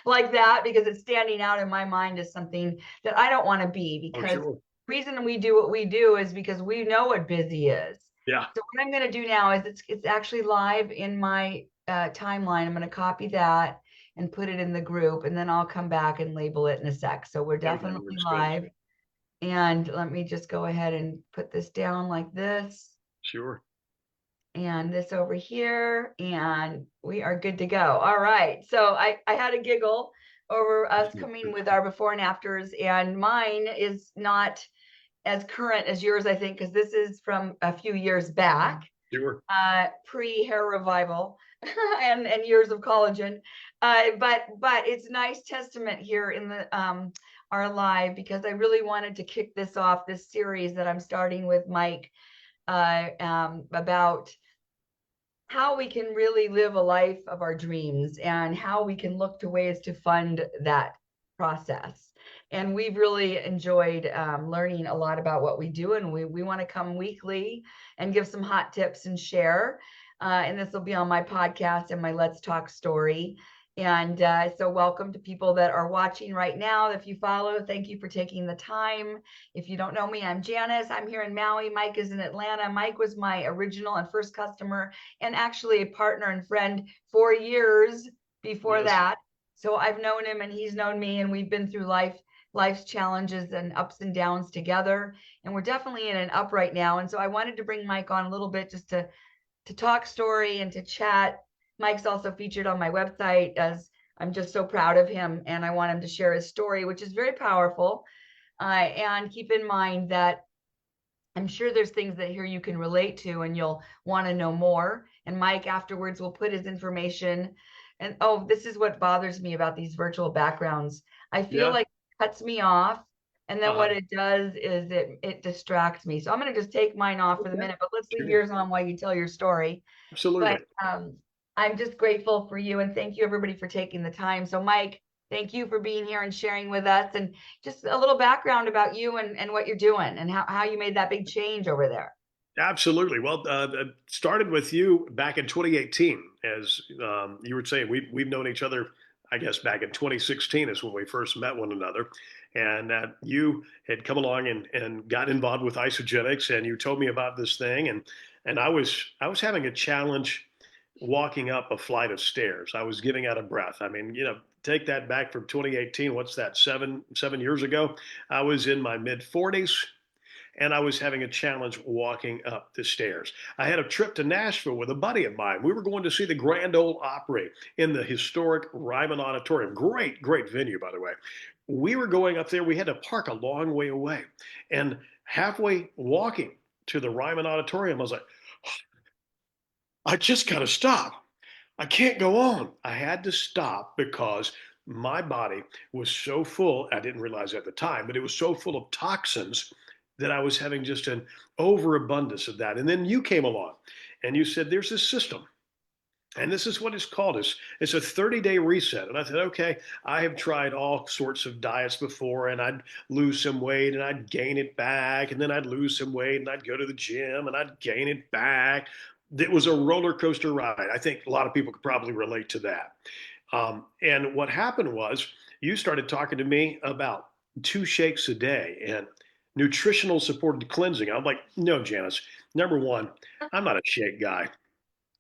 like that, because it's standing out in my mind as something that I don't want to be. Oh, Because the sure. reason we do what we do is because we know what busy is. Yeah. So what I'm going to do now is it's actually live in my timeline. I'm going to copy that and put it in the group, and then I'll come back and label it in a sec. So we're Yeah, that definitely works good. live. And let me just go ahead and put this down like this, Sure. and this over here, and we are good to go. All right. So I had a giggle over us coming with our before and afters, and mine is not as current as yours, I think, because this is from a few years back, Sure. pre-hair revival and years of collagen. But it's nice testament here in the our live, because I really wanted to kick this off, this series that I'm starting with Mike, about how we can really live a life of our dreams and how we can look to ways to fund that process. And we've really enjoyed learning a lot about what we do, and we want to come weekly and give some hot tips and share. And this will be on my podcast and my Let's Talk story. And so, welcome to people that are watching right now. If you follow, thank you for taking the time. If you don't know me, I'm Janice. I'm here in Maui. Mike is in Atlanta. Mike was my original and first customer, and actually a partner and friend for years before Yes. that. So I've known him and he's known me, and we've been through life's challenges and ups and downs together. And we're definitely in an up right now. And so I wanted to bring Mike on a little bit just to talk story and to chat. Mike's also featured on my website, as I'm just so proud of him, and I want him to share his story, which is very powerful. And keep in mind that I'm sure there's things that here you can relate to and you'll want to know more. And Mike afterwards will put his information. And oh, this is what bothers me about these virtual backgrounds. I feel Yeah. like it cuts me off. And then Uh-huh. what it does is it distracts me. So I'm going to just take mine off for the Okay. minute, but let's leave Sure. yours on while you tell your story. But Absolutely. I'm just grateful for you, and thank you everybody for taking the time. So Mike, thank you for being here and sharing with us, and just a little background about you and what you're doing and how you made that big change over there. Absolutely. Well, started with you back in 2018, as you were saying. We've known each other, I guess, back in 2016 is when we first met one another, and you had come along and got involved with isogenics, and you told me about this thing, and I was having a challenge walking up a flight of stairs. I was getting out of breath. I mean, take that back from 2018. What's that? Seven years ago. I was in my mid 40s and I was having a challenge walking up the stairs. I had a trip to Nashville with a buddy of mine. We were going to see the Grand Ole Opry in the historic Ryman Auditorium. Great, great venue, by the way. We were going up there. We had to park a long way away. And halfway walking to the Ryman Auditorium, I was like, I just got to stop. I can't go on. I had to stop because my body was so full. I didn't realize at the time, but it was so full of toxins that I was having just an overabundance of that. And then you came along and you said, there's this system. And this is what it's called. It's a 30-day reset. And I said, okay, I have tried all sorts of diets before, and I'd lose some weight and I'd gain it back. And then I'd lose some weight and I'd go to the gym and I'd gain it back. It was a roller coaster ride. I think a lot of people could probably relate to that. And what happened was you started talking to me about 2 shakes a day and nutritional supported cleansing. I'm like, no, Janice, number one, I'm not a shake guy.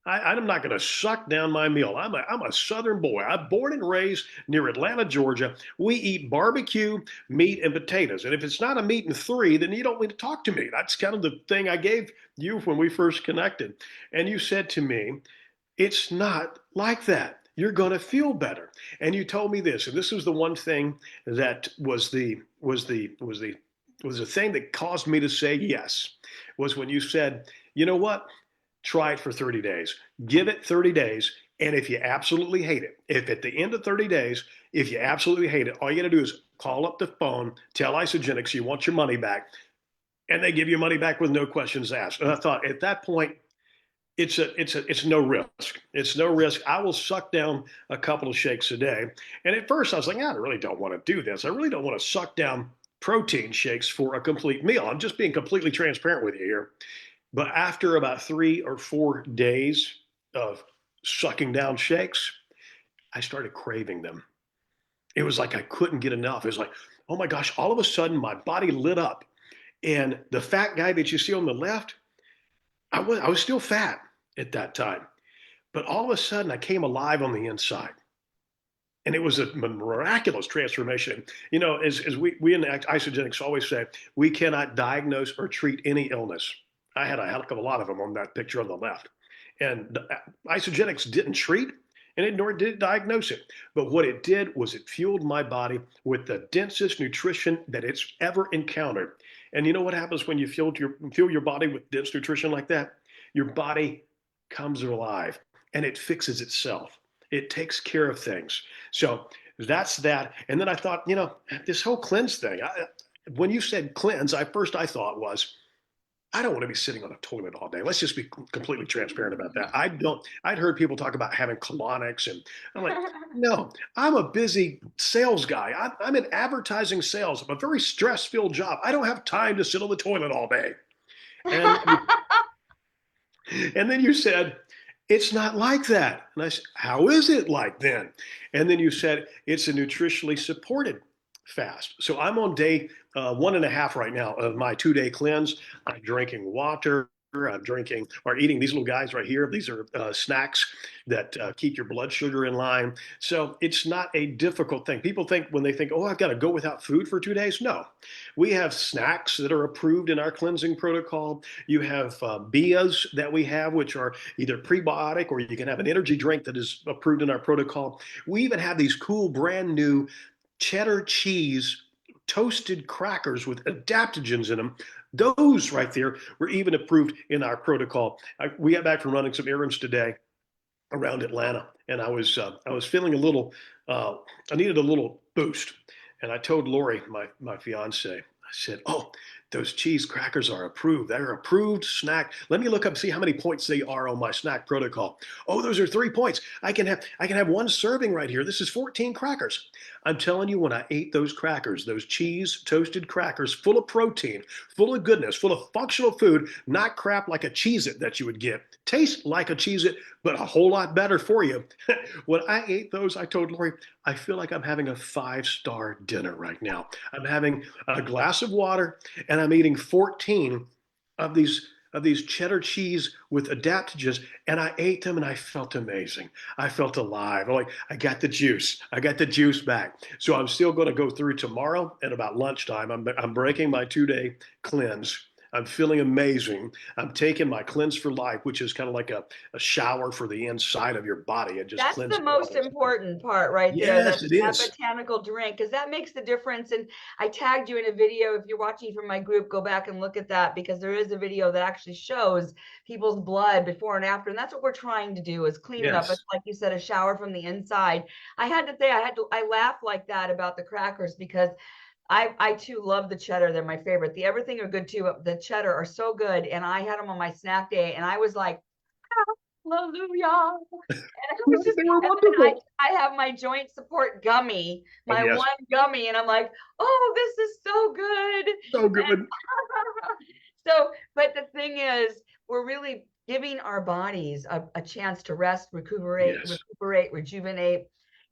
I'm not going to suck down my meal. I'm a Southern boy. I'm born and raised near Atlanta, Georgia. We eat barbecue, meat, and potatoes. And if it's not a meat and three, then you don't need to talk to me. That's kind of the thing I gave you when we first connected. And you said to me, it's not like that. You're going to feel better. And you told me this, and this was the one thing that was the thing that caused me to say yes, was when you said, you know what? Try it for 30 days. Give it 30 days. And if you absolutely hate it, if at the end of 30 days, if you absolutely hate it, all you got to do is call up the phone, tell Isogenics you want your money back, and they give you money back with no questions asked. And I thought at that point, it's no risk. It's no risk. I will suck down a couple of shakes a day. And at first I was like, I really don't want to do this. I really don't want to suck down protein shakes for a complete meal. I'm just being completely transparent with you here. But after about 3 or 4 days of sucking down shakes, I started craving them. It was like I couldn't get enough. It was like, oh my gosh, all of a sudden my body lit up. And the fat guy that you see on the left, I was still fat at that time. But all of a sudden I came alive on the inside. And it was a miraculous transformation. You know, as we in isogenics always say, we cannot diagnose or treat any illness. I had a heck of a lot of them on that picture on the left. And isogenics didn't treat, and it nor did it diagnose it. But what it did was it fueled my body with the densest nutrition that it's ever encountered. And you know what happens when you fuel your body with dense nutrition like that? Your body comes alive and it fixes itself. It takes care of things. So that's that. And then I thought, you know, this whole cleanse thing. When you said cleanse, I thought was, I don't want to be sitting on a toilet all day. Let's just be completely transparent about that. I don't. I'd heard people talk about having colonics, and I'm like, no, I'm a busy sales guy. I'm in advertising sales. I'm a very stress-filled job. I don't have time to sit on the toilet all day. And and then you said, it's not like that. And I said, how is it like then? And then you said, it's a nutritionally supported fast. So I'm on day 1.5 right now of my 2-day cleanse. I'm drinking water. I'm drinking or eating these little guys right here. These are snacks that keep your blood sugar in line. So it's not a difficult thing. People think when they think, oh, I've got to go without food for 2 days. No, we have snacks that are approved in our cleansing protocol. You have BIAs that we have, which are either prebiotic or you can have an energy drink that is approved in our protocol. We even have these cool brand new cheddar cheese toasted crackers with adaptogens in them. Those right there were even approved in our protocol. We got back from running some errands today around Atlanta, and I was feeling a little. I needed a little boost, and I told Lori, my fiance, I said, "Oh, those cheese crackers are approved. They're approved snack. Let me look up and see how many points they are on my snack protocol. Oh, those are 3 points. I can have one serving right here. This is 14 crackers. I'm telling you, when I ate those crackers, those cheese toasted crackers, full of protein, full of goodness, full of functional food, not crap like a Cheez-It that you would get. Tastes like a Cheez-It, but a whole lot better for you. When I ate those, I told Lori, I feel like I'm having a 5-star dinner right now. I'm having a glass of water and I'm eating 14 of these cheddar cheese with adaptogens, and I ate them and I felt amazing. I felt alive. Like I got the juice. I got the juice back. So I'm still going to go through tomorrow at about lunchtime. I'm breaking my 2-day cleanse. I'm feeling amazing. I'm taking my cleanse for life, which is kind of like a shower for the inside of your body. It just That's the cleanses it most all. important part right there, Yes, that, it that is. botanical drink, because that makes the difference. And I tagged you in a video. If you're watching from my group, go back and look at that, because there is a video that actually shows people's blood before and after. And that's what we're trying to do, is clean it up. Yes. It's like you said, a shower from the inside. I had to say, I laugh like that about the crackers, because I too love the cheddar. They're my favorite. The everything are good too. The cheddar are so good. And I had them on my snack day and I was like, hallelujah. And I was just, They were and then wonderful. I have my joint support gummy, Oh, my yes. one gummy, and I'm like, oh, this is so good. So And good. so, but the thing is, we're really giving our bodies a chance to rest, Yes. rejuvenate.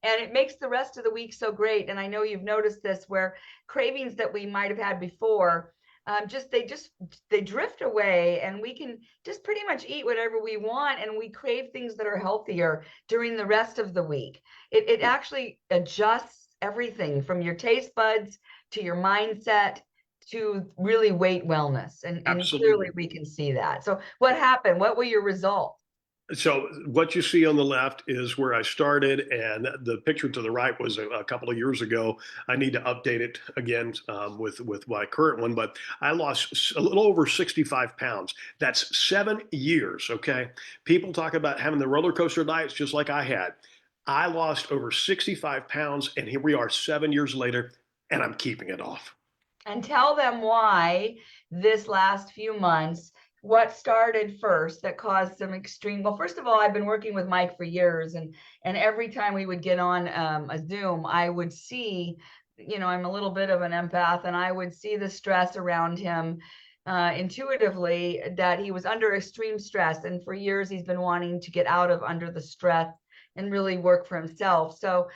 And it makes the rest of the week so great. And I know you've noticed this, where cravings that we might have had before, they drift away, and we can just pretty much eat whatever we want, and we crave things that are healthier during the rest of the week. It actually adjusts everything from your taste buds to your mindset to really weight wellness. And clearly Absolutely. we can see that. So what happened? What were your results? So what you see on the left is where I started, and the picture to the right was a couple of years ago. I need to update it again with my current one, but I lost a little over 65 pounds. That's 7 years. Okay, people talk about having the roller coaster diets just like I had. I lost over 65 pounds, and here we are 7 years later, and I'm keeping it off. And tell them why this last few months, what started first that caused some extreme. Well, first of all, I've been working with Mike for years, and every time we would get on a Zoom, I would see, I'm a little bit of an empath, and I would see the stress around him, intuitively, that he was under extreme stress, and for years he's been wanting to get out of under the stress and really work for himself. So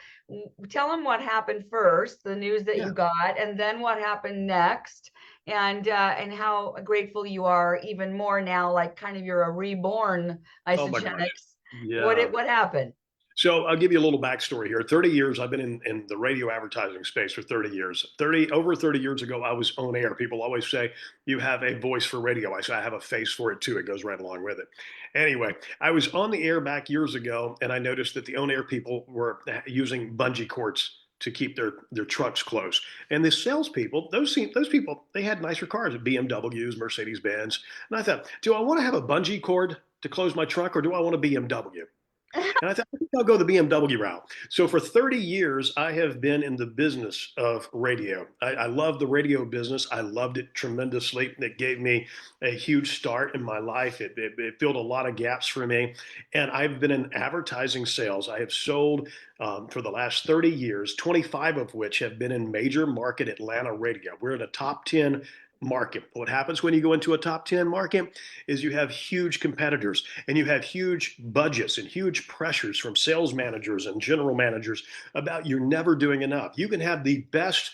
tell him what happened first, the news that Yeah. you got, and then what happened next, and how grateful you are even more now, like kind of you're a reborn Oh my gosh. isogenics. Yeah. What happened? So I'll give you a little backstory here. 30 years, I've been in the radio advertising space for 30 years. Over 30 years ago, I was on air. People always say, you have a voice for radio. I say, I have a face for it too. It goes right along with it. Anyway, I was on the air back years ago, and I noticed that the on air people were using bungee cords to keep their trucks closed. And the salespeople, those people, they had nicer cars, BMWs, Mercedes Benz. And I thought, do I want to have a bungee cord to close my truck, or do I want a BMW? And I thought, I think I'll go the BMW route. So for 30 years, I have been in the business of radio. I love the radio business. I loved it tremendously. It gave me a huge start in my life. It filled a lot of gaps for me. And I've been in advertising sales. I have sold for the last 30 years, 25 of which have been in major market Atlanta radio. We're in a top 10 market. What happens when you go into a top 10 market is you have huge competitors and you have huge budgets and huge pressures from sales managers and general managers about you're never doing enough. You can have the best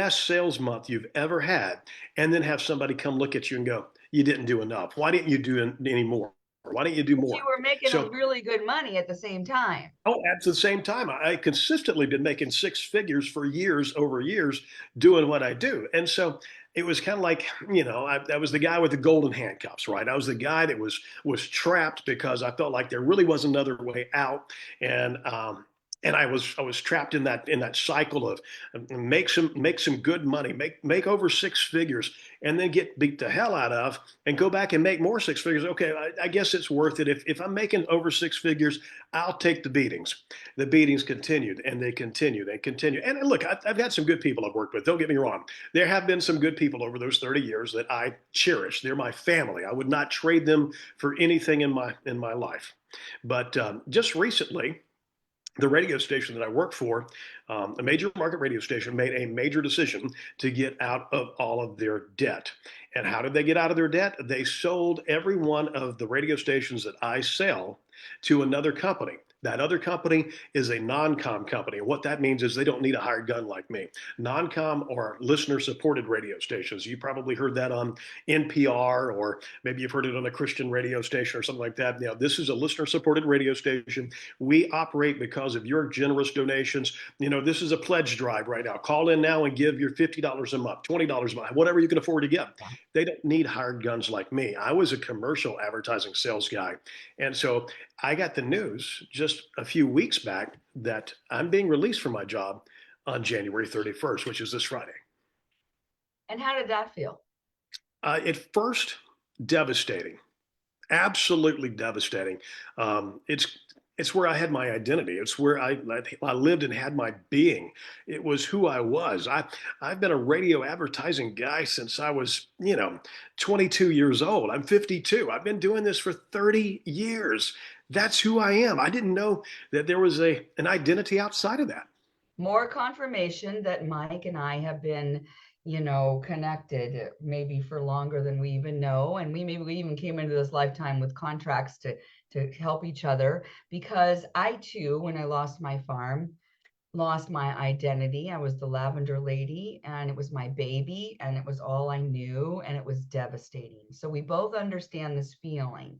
sales month you've ever had and then have somebody come look at you and go, you didn't do enough. Why didn't you do any more? Why don't you do But you more? were making a So, really good money at the same time. oh, at the same time, I consistently been making six figures for years over years doing what I do. And so it was kind of like, I was the guy with the golden handcuffs, right? I was the guy that was trapped because I felt like there really was another way out. And I was trapped in that cycle of make some good money, make over six figures, and then get beat the hell out of and go back and make more six figures. Okay, I guess it's worth it. If I'm making over six figures, I'll take the beatings. The beatings continued and they continue. And look, I've had some good people I've worked with. Don't get me wrong. There have been some good people over those 30 years that I cherish. They're my family. I would not trade them for anything in my life. But just recently, the radio station that I work for, a major market radio station, made a major decision to get out of all of their debt. And how did they get out of their debt? They sold every one of the radio stations that I sell to another company. That other company is a non-com company. What that means is they don't need a hired gun like me. Non-com or listener-supported radio stations. You probably heard that on NPR, or maybe you've heard it on a Christian radio station or something like that. Now, this is a listener-supported radio station. We operate because of your generous donations. This is a pledge drive right now. Call in now and give your $50 a month, $20 a month, whatever you can afford to give. They don't need hired guns like me. I was a commercial advertising sales guy. And so I got the news just a few weeks back that I'm being released from my job on January 31st, which is this Friday. And how did that feel? At first, devastating, absolutely devastating. It's where I had my identity. It's where I lived and had my being. It was who I was. I've been a radio advertising guy since I was 22 years old. I'm 52. I've been doing this for 30 years. That's who I am. I didn't know that there was an identity outside of that. More confirmation that Mike and I have been, connected maybe for longer than we even know. And we even came into this lifetime with contracts to help each other, because I too, when I lost my farm, lost my identity. I was the lavender lady and it was my baby and it was all I knew and it was devastating. So we both understand this feeling.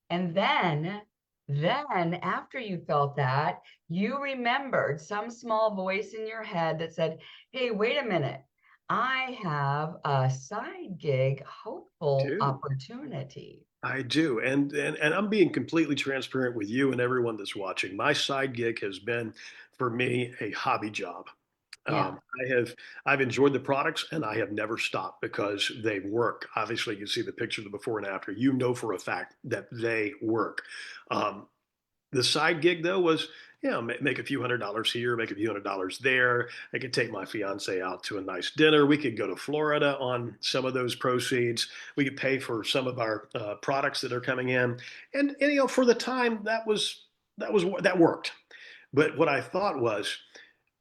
And then after you felt that, you remembered some small voice in your head that said, "Hey, wait a minute. I have a side gig, hopeful Dude, opportunity." I do. And I'm being completely transparent with you and everyone that's watching. My side gig has been for me a hobby job. Yeah. I've enjoyed the products and I have never stopped because they work. Obviously, you see the picture of the before and after. You know for a fact that they work. Um, the side gig though was, make a few $100s here, make a few $100s there. I could take my fiance out to a nice dinner. We could go to Florida on some of those proceeds. We could pay for some of our products that are coming in, and for the time that worked. But what I thought was,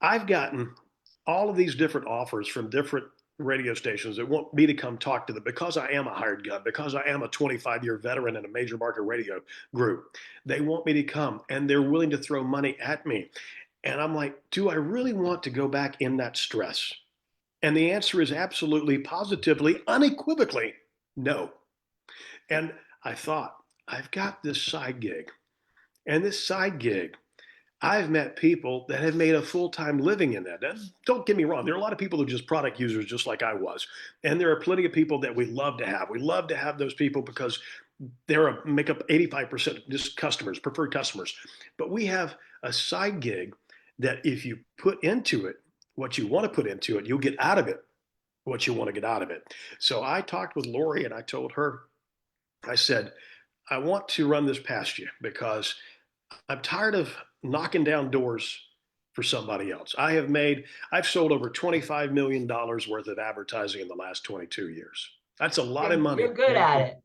I've gotten all of these different offers from different radio stations that want me to come talk to them because I am a hired gun, because I am a 25-year veteran in a major market radio group. They want me to come and they're willing to throw money at me. And I'm like, do I really want to go back in that stress? And the answer is absolutely, positively, unequivocally, no. And I thought, I've got this side gig. And this side gig, I've met people that have made a full time living in that. And don't get me wrong, there are a lot of people who are just product users, just like I was. And there are plenty of people that we love to have. We love to have those people because make up 85% just customers, preferred customers. But we have a side gig that if you put into it what you want to put into it, you'll get out of it what you want to get out of it. So I talked with Lori and I told her, I said, I want to run this past you because I'm tired of knocking down doors for somebody else. I've sold over $25 million worth of advertising in the last 22 years. That's a lot of money. You're good at it.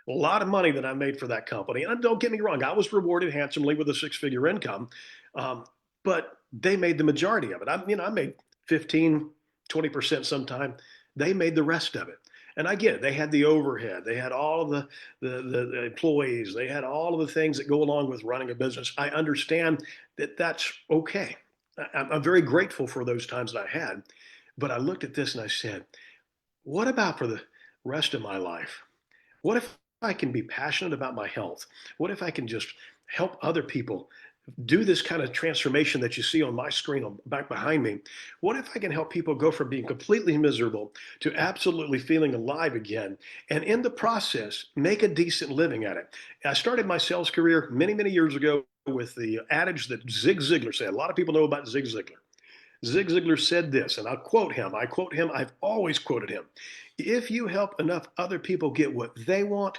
A lot of money that I made for that company. And don't get me wrong, I was rewarded handsomely with a six-figure income, but they made the majority of it. I made 15, 20% sometime. They made the rest of it. And I get it. They had the overhead. They had all of the employees. They had all of the things that go along with running a business. I understand that that's okay. I'm very grateful for those times that I had. But I looked at this and I said, what about for the rest of my life? What if I can be passionate about my health? What if I can just help other people do this kind of transformation that you see on my screen back behind me? What if I can help people go from being completely miserable to absolutely feeling alive again, and in the process, make a decent living at it? I started my sales career many, many years ago with the adage that Zig Ziglar said. A lot of people know about Zig Ziglar. Zig Ziglar said this, and I'll quote him. I've always quoted him. If you help enough other people get what they want,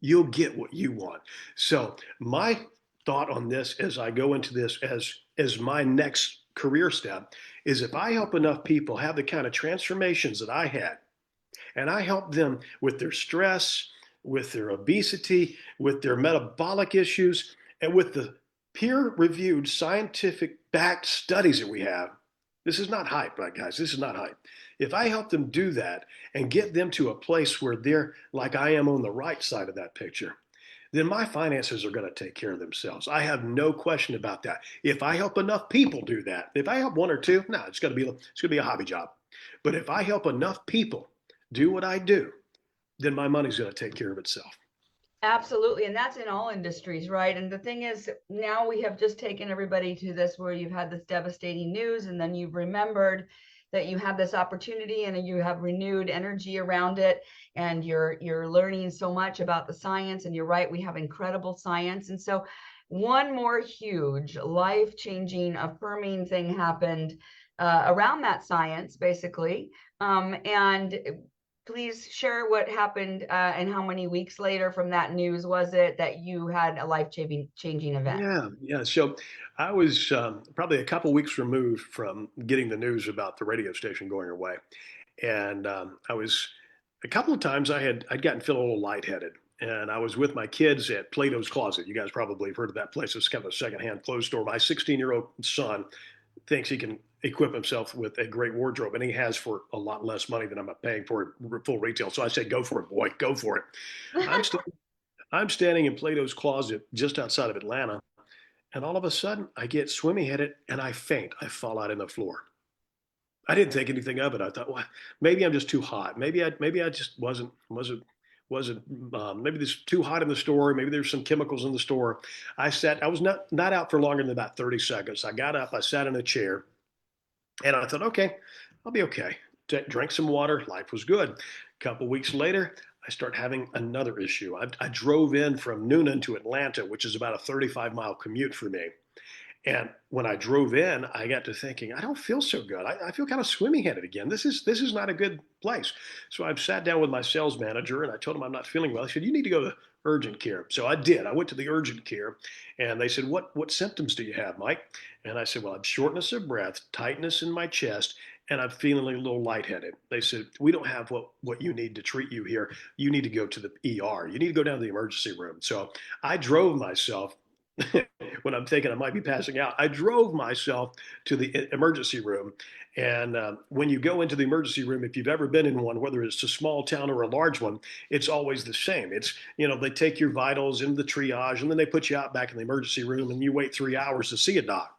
you'll get what you want. So my thought on this as I go into this as my next career step is if I help enough people have the kind of transformations that I had, and I help them with their stress, with their obesity, with their metabolic issues, and with the peer-reviewed scientific backed studies that we have. This is not hype, right, guys? This is not hype. If I help them do that and get them to a place where they're like I am on the right side of that picture, then my finances are going to take care of themselves. I have no question about that. If I help enough people do that, if I help one or two, no, it's going to be a hobby job. But if I help enough people do what I do, then my money's going to take care of itself. Absolutely. And that's in all industries, right? And the thing is, now we have just taken everybody to this where you've had this devastating news, and then you've remembered that you have this opportunity and you have renewed energy around it, and you're learning so much about the science. And you're right, we have incredible science. And so one more huge life-changing affirming thing happened around that science, basically. And please share what happened and how many weeks later from that news was it that you had a life-changing event? Yeah. So I was probably a couple weeks removed from getting the news about the radio station going away, and I was a couple of times I'd gotten feel a little lightheaded, and I was with my kids at Plato's Closet. You guys probably have heard of that place. It's kind of a secondhand clothes store. My 16-year-old son thinks he can equip himself with a great wardrobe, and he has for a lot less money than I'm paying for full retail. So I say, go for it, boy, go for it. I'm still I'm standing in Plato's Closet just outside of Atlanta, and all of a sudden I get swimmy headed and I faint. I fall out on the floor. I didn't think anything of it. I thought, well, maybe I'm just too hot. Maybe I just wasn't. Maybe there's too hot in the store. Maybe there's some chemicals in the store. I was not out for longer than about 30 seconds. I got up. I sat in a chair, and I thought, okay, I'll be okay. Drank some water. Life was good. A couple weeks later, I start having another issue. I drove in from Noonan to Atlanta, which is about a 35-mile commute for me. And when I drove in, I got to thinking, I don't feel so good. I feel kind of swimmy headed again. This is not a good place. So I sat down with my sales manager and I told him I'm not feeling well. He said, you need to go to urgent care. So I did. I went to the urgent care and they said, what symptoms do you have, Mike? And I said, well, I'm shortness of breath, tightness in my chest, and I'm feeling a little lightheaded. They said, we don't have what you need to treat you here. You need to go to the ER. You need to go down to the emergency room. So I drove myself when I'm thinking I might be passing out. I drove myself to the emergency room. And when you go into the emergency room, if you've ever been in one, whether it's a small town or a large one, it's always the same. It's, they take your vitals into the triage and then they put you out back in the emergency room and you wait 3 hours to see a doc.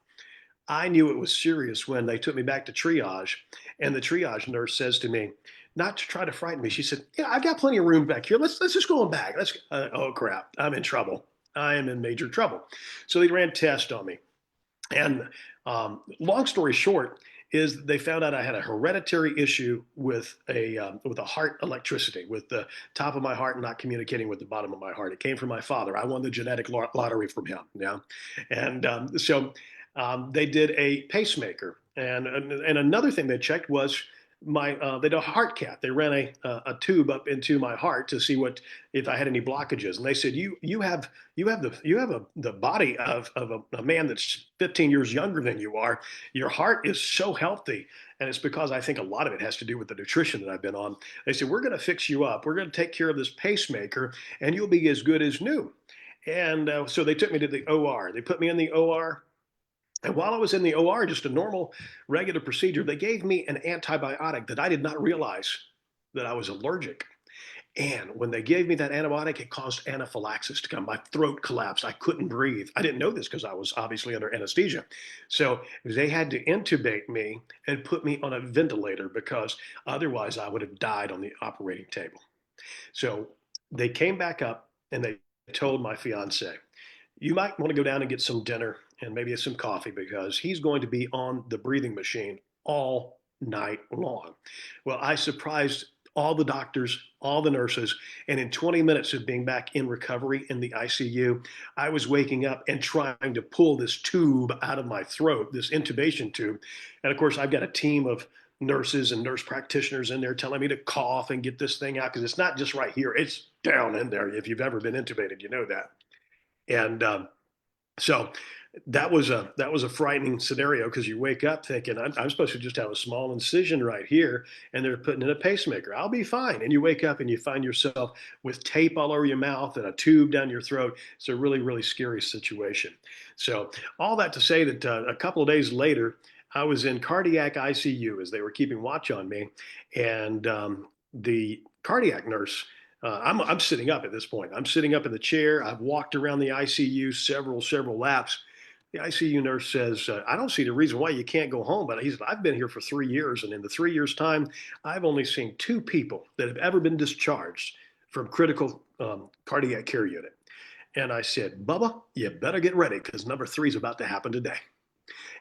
I knew it was serious when they took me back to triage, and the triage nurse says to me, not to try to frighten me, she said, "Yeah, I've got plenty of room back here. Let's just go on back. Let's." Oh crap! I'm in trouble. I am in major trouble. So they ran tests on me, and long story short is they found out I had a hereditary issue with a heart electricity, with the top of my heart not communicating with the bottom of my heart. It came from my father. I won the genetic lottery from him. Yeah, and they did a pacemaker, and another thing they checked was my they did a heart cath. They ran a tube up into my heart to see what if I had any blockages, and they said you have the body of a man that's 15 years younger than you are. Your heart is so healthy, and it's because I think a lot of it has to do with the nutrition that I've been on. They said we're going to fix you up. We're going to take care of this pacemaker, and you'll be as good as new. And so they took me to the OR. They put me in the OR. And while I was in the OR, just a normal, regular procedure, they gave me an antibiotic that I did not realize that I was allergic. And when they gave me that antibiotic, it caused anaphylaxis to come. My throat collapsed. I couldn't breathe. I didn't know this because I was obviously under anesthesia. So they had to intubate me and put me on a ventilator because otherwise I would have died on the operating table. So they came back up and they told my fiance, you might want to go down and get some dinner and maybe some coffee because he's going to be on the breathing machine all night long. Well, I surprised all the doctors, all the nurses, and in 20 minutes of being back in recovery in the ICU, I was waking up and trying to pull this tube out of my throat, this intubation tube. And of course, I've got a team of nurses and nurse practitioners in there telling me to cough and get this thing out because it's not just right here, it's down in there. If you've ever been intubated, you know that. And so that was a frightening scenario because you wake up thinking I'm supposed to just have a small incision right here, and they're putting in a pacemaker. I'll be fine. And you wake up and you find yourself with tape all over your mouth and a tube down your throat. It's a really really scary situation. So all that to say that a couple of days later, I was in cardiac ICU as they were keeping watch on me, and the cardiac nurse I'm sitting up at this point. I'm sitting up in the chair. I've walked around the ICU several laps. The ICU nurse says, I don't see the reason why you can't go home. But I've been here for 3 years. And in the 3 years' time, I've only seen two people that have ever been discharged from critical cardiac care unit. And I said, Bubba, you better get ready because number three is about to happen today.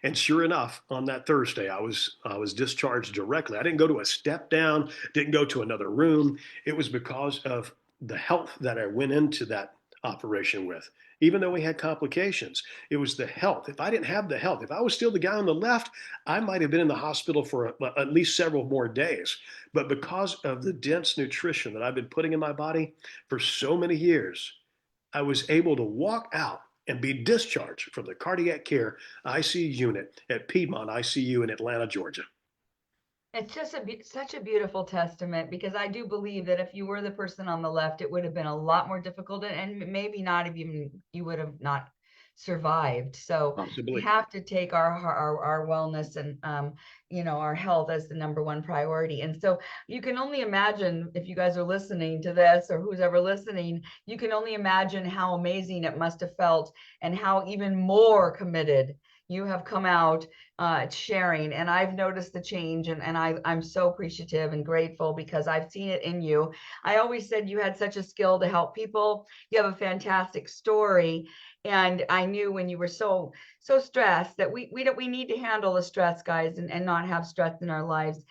And sure enough, on that Thursday, I was discharged directly. I didn't go to a step down, didn't go to another room. It was because of the health that I went into that operation with. Even though we had complications, it was the health. If I didn't have the health, if I was still the guy on the left, I might have been in the hospital for at least several more days. But because of the dense nutrition that I've been putting in my body for so many years, I was able to walk out and be discharged from the cardiac care ICU unit at Piedmont ICU in Atlanta, Georgia. It's just such a beautiful testament because I do believe that if you were the person on the left, it would have been a lot more difficult and maybe not even you would have not survived. So we Possibly. have to take our wellness and our health as the number one priority. And so you can only imagine if you guys are listening to this or who's ever listening, you can only imagine how amazing it must have felt and how even more committed you have come out sharing. And I've noticed the change and I'm so appreciative and grateful because I've seen it in you. I always said you had such a skill to help people. You have a fantastic story. And I knew when you were so stressed that we need to handle the stress, guys, and not have stress in our lives.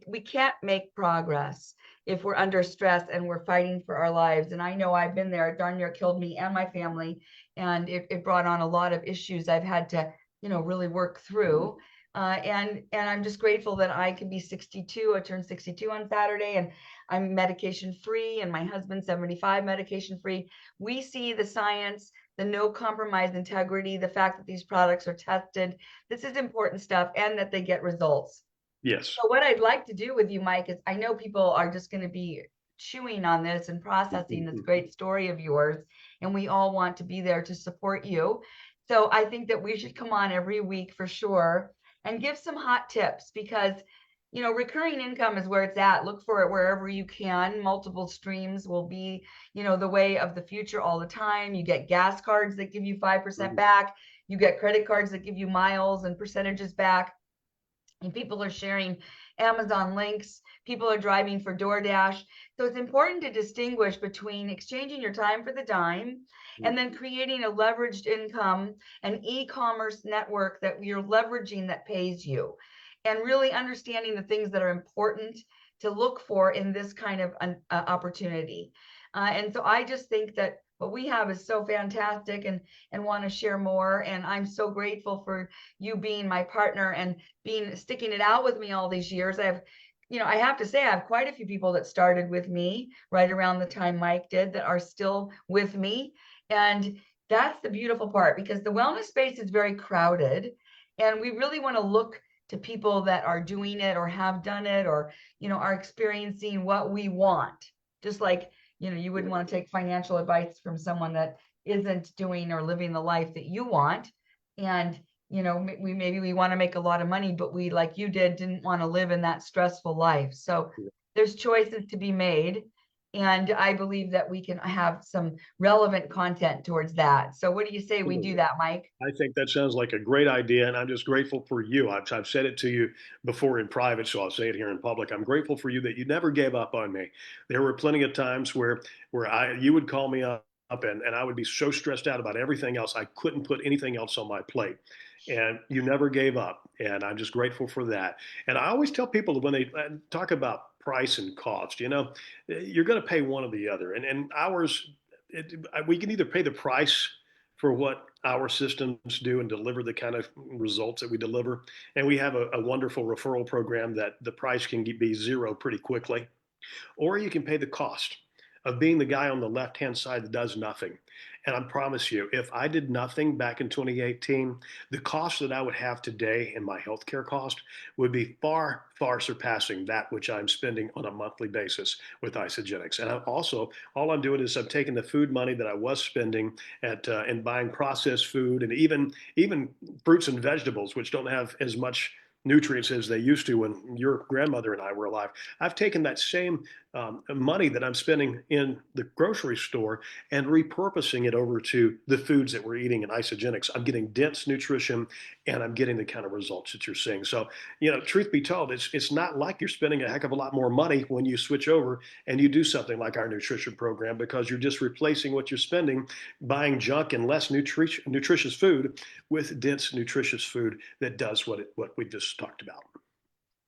We can't make progress if we're under stress and we're fighting for our lives. And I know I've been there. Darn near killed me and my family. And it brought on a lot of issues I've had to really work through. And I'm just grateful that I can be 62. I turned 62 on Saturday, and I'm medication free, and my husband's 75 medication free. We see the science, the no compromise integrity, the fact that these products are tested. This is important stuff, and that they get results. Yes. So what I'd like to do with you, Mike, is I know people are just going to be chewing on this and processing this great story of yours. And we all want to be there to support you. So I think that we should come on every week for sure and give some hot tips because, you know, recurring income is where it's at. Look for it wherever you can. Multiple streams will be, you know, the way of the future all the time. You get gas cards that give you 5% back. You get credit cards that give you miles and percentages back. And people are sharing Amazon links. People are driving for DoorDash. So it's important to distinguish between exchanging your time for the dime and then creating a leveraged income, an e-commerce network that you're leveraging that pays you, and really understanding the things that are important to look for in this kind of opportunity. And so I just think that what we have is so fantastic and want to share more. And I'm so grateful for you being my partner and sticking it out with me all these years. I have to say, I have quite a few people that started with me right around the time Mike did that are still with me. And that's the beautiful part, because the wellness space is very crowded. And we really want to look to people that are doing it or have done it or, are experiencing what we want. Just like, you wouldn't want to take financial advice from someone that isn't doing or living the life that you want. And, maybe we want to make a lot of money, but we, like you didn't want to live in that stressful life. So there's choices to be made. And I believe that we can have some relevant content towards that. So what do you say we do that, Mike? I think that sounds like a great idea, and I'm just grateful for you. I've said it to you before in private, so I'll say it here in public. I'm grateful for you that you never gave up on me. There were plenty of times where you would call me up and I would be so stressed out about everything else I couldn't put anything else on my plate. And you never gave up, and I'm just grateful for that. And I always tell people when they talk about price and cost, you're going to pay one or the other, and ours. We can either pay the price for what our systems do and deliver the kind of results that we deliver. And we have a wonderful referral program that the price can be zero pretty quickly. Or you can pay the cost of being the guy on the left hand side that does nothing. And I promise you, if I did nothing back in 2018, the cost that I would have today in my healthcare cost would be far, far surpassing that which I'm spending on a monthly basis with Isogenics. And I'm also, all I'm doing is I'm taking the food money that I was spending and buying processed food and even fruits and vegetables, which don't have as much nutrients as they used to when your grandmother and I were alive. I've taken that same money that I'm spending in the grocery store and repurposing it over to the foods that we're eating in Isogenics. I'm getting dense nutrition and I'm getting the kind of results that you're seeing. So, truth be told, it's not like you're spending a heck of a lot more money when you switch over and you do something like our nutrition program, because you're just replacing what you're spending buying junk and less nutritious food with dense, nutritious food that does what we just talked about.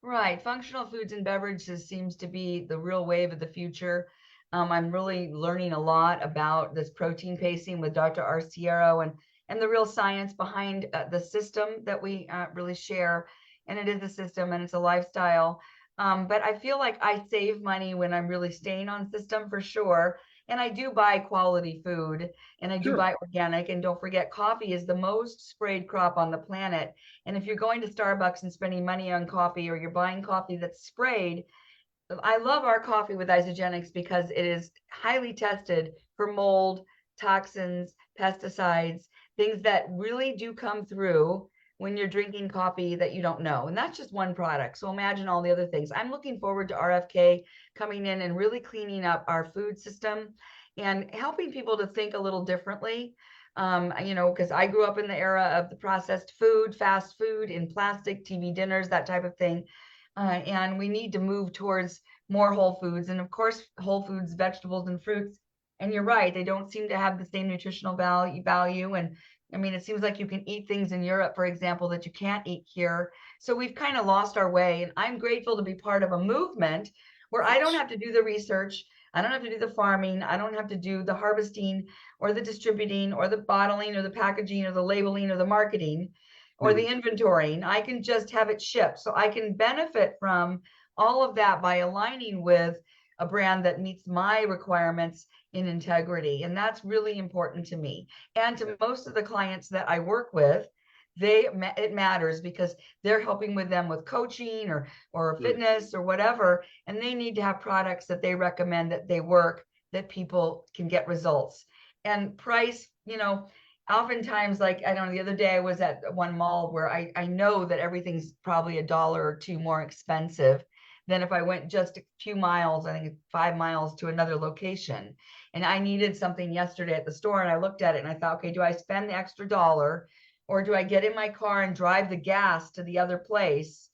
Right. Functional foods and beverages seems to be the real wave of the future. I'm really learning a lot about this protein pacing with Dr. Arciero and the real science behind the system that we really share. And it is a system and it's a lifestyle. But I feel like I save money when I'm really staying on system for sure. And I do buy quality food and I do Sure. buy organic. And don't forget, coffee is the most sprayed crop on the planet. And if you're going to Starbucks and spending money on coffee, or you're buying coffee that's sprayed, I love our coffee with Isogenics because it is highly tested for mold, toxins, pesticides, things that really do come through when you're drinking coffee that you don't know. And that's just one product. So imagine all the other things. I'm looking forward to RFK coming in and really cleaning up our food system and helping people to think a little differently. Because I grew up in the era of the processed food, fast food in plastic, TV dinners, that type of thing. And we need to move towards more whole foods. And of course, whole foods, vegetables and fruits. And you're right, they don't seem to have the same nutritional value. And I mean, it seems like you can eat things in Europe, for example, that you can't eat here. So we've kind of lost our way. And I'm grateful to be part of a movement where I don't have to do the research. I don't have to do the farming. I don't have to do the harvesting or the distributing or the bottling or the packaging or the labeling or the marketing or the inventorying. I can just have it shipped. So I can benefit from all of that by aligning with a brand that meets my requirements in integrity. And that's really important to me and to most of the clients that I work with. it matters because they're helping with them with coaching or fitness or whatever, and they need to have products that they recommend that they work, that people can get results. And price, oftentimes, like, I don't know, the other day I was at one mall where I know that everything's probably $1 or $2 more expensive than if I went just a few miles, I think 5 miles to another location. And I needed something yesterday at the store, and I looked at it and I thought, okay, do I spend the extra dollar, or do I get in my car and drive the gas to the other place?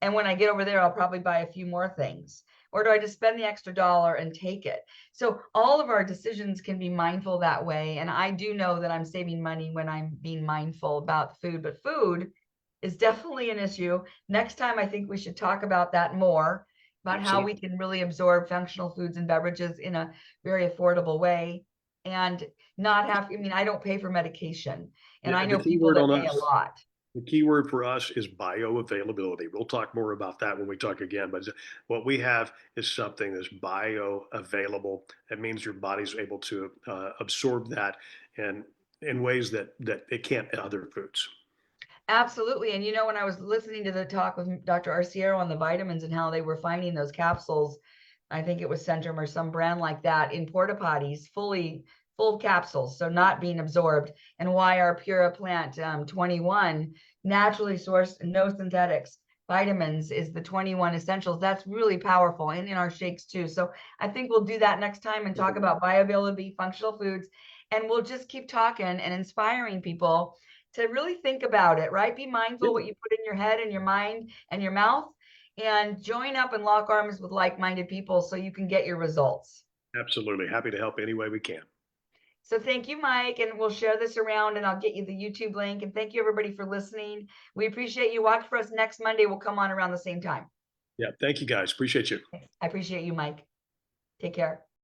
And when I get over there, I'll probably buy a few more things. Or do I just spend the extra dollar and take it? So all of our decisions can be mindful that way. And I do know that I'm saving money when I'm being mindful about food, but food is definitely an issue. Next time, I think we should talk about that more, about how we can really absorb functional foods and beverages in a very affordable way and not have, I don't pay for medication. And I The know key people word that on pay a us, lot. the key word for us is bioavailability. We'll talk more about that when we talk again. But what we have is something that's bioavailable. That means your body's able to absorb that in ways that it can't in other foods. Absolutely. And when I was listening to the talk with Dr. Arciero on the vitamins and how they were finding those capsules, I think it was Centrum or some brand like that, in porta potties, full capsules, so not being absorbed, and why our Pura Plant 21 naturally sourced, no synthetics vitamins is the 21 essentials. That's really powerful, and in our shakes too. So I think we'll do that next time and talk about bioavailability, functional foods, and we'll just keep talking and inspiring people to really think about it, right? Be mindful what you put in your head and your mind and your mouth, and join up and lock arms with like-minded people so you can get your results. Absolutely. Happy to help any way we can. So thank you, Mike, and we'll share this around and I'll get you the YouTube link. And thank you everybody for listening. We appreciate you. Watch for us next Monday. We'll come on around the same time. Yeah. Thank you guys. Appreciate you. I appreciate you, Mike. Take care.